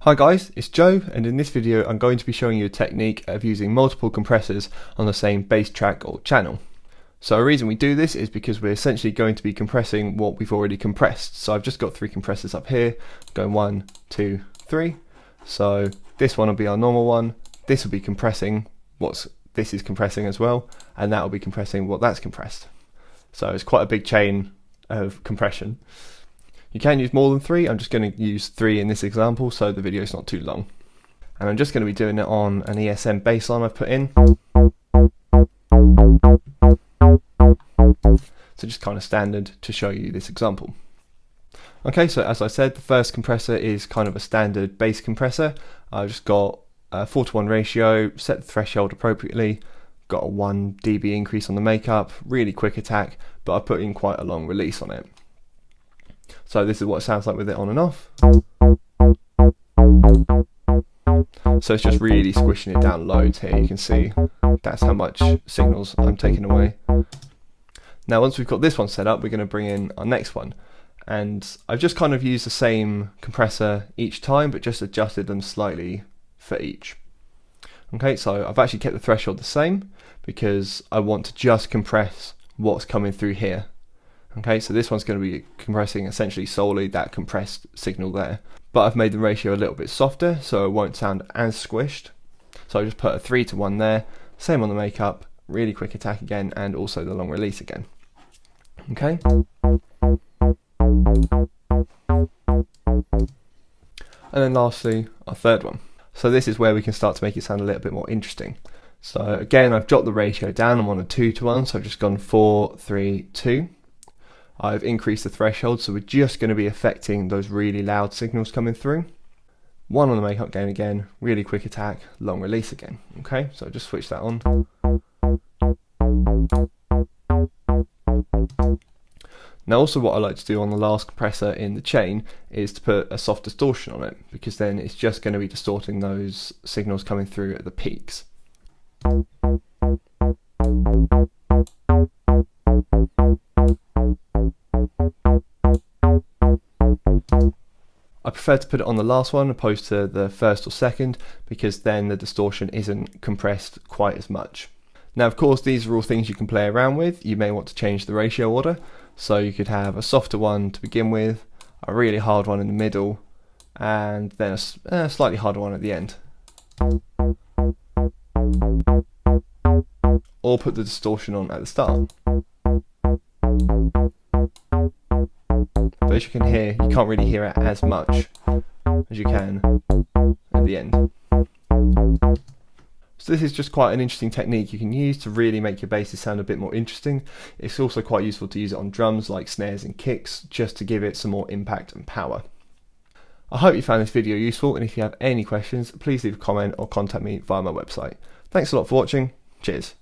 Hi guys, it's Joe, and in this video I'm going to be showing you a technique of using multiple compressors on the same bass track or channel. So a reason we do this is because we're essentially going to be compressing what we've already compressed. So I've just got 3 compressors up here, going 1, 2, 3. So this one will be our normal one, this will be compressing what this is compressing as well, and that will be compressing what that's compressed. So it's quite a big chain of compression. You can use more than 3, I'm just going to use 3 in this example so the video is not too long. And I'm just going to be doing it on an ESM bass line I've put in. So just kind of standard to show you this example. Okay, so as I said, the first compressor is kind of a standard bass compressor. I've just got a 4:1 ratio, set the threshold appropriately, got a 1 dB increase on the makeup, really quick attack, but I put in quite a long release on it. So this is what it sounds like with it on and off. So it's just really squishing it down loads here. You can see that's how much signals I'm taking away. Now once we've got this one set up, we're going to bring in our next one. And I've just kind of used the same compressor each time, but just adjusted them slightly for each. Okay, so I've actually kept the threshold the same because I want to just compress what's coming through here. Okay, so this one's going to be compressing essentially solely that compressed signal there. But I've made the ratio a little bit softer so it won't sound as squished. So I just put a 3:1 there, same on the makeup, really quick attack again, and also the long release again. Okay. And then lastly, our third one. So this is where we can start to make it sound a little bit more interesting. So again, I've dropped the ratio down, I'm on a 2:1, so I've just gone 4, 3, 2. I've increased the threshold, so we're just going to be affecting those really loud signals coming through. 1 on the makeup gain again, really quick attack, long release again. Okay, so just switch that on. Now also what I like to do on the last compressor in the chain is to put a soft distortion on it, because then it's just going to be distorting those signals coming through at the peaks. I prefer to put it on the last one opposed to the first or second, because then the distortion isn't compressed quite as much. Now of course these are all things you can play around with. You may want to change the ratio order, so you could have a softer one to begin with, a really hard one in the middle, and then a slightly harder one at the end. Or put the distortion on at the start. But as you can hear, you can't really hear it as much as you can at the end. So this is just quite an interesting technique you can use to really make your basses sound a bit more interesting. It's also quite useful to use it on drums like snares and kicks, just to give it some more impact and power. I hope you found this video useful, and if you have any questions, please leave a comment or contact me via my website. Thanks a lot for watching. Cheers.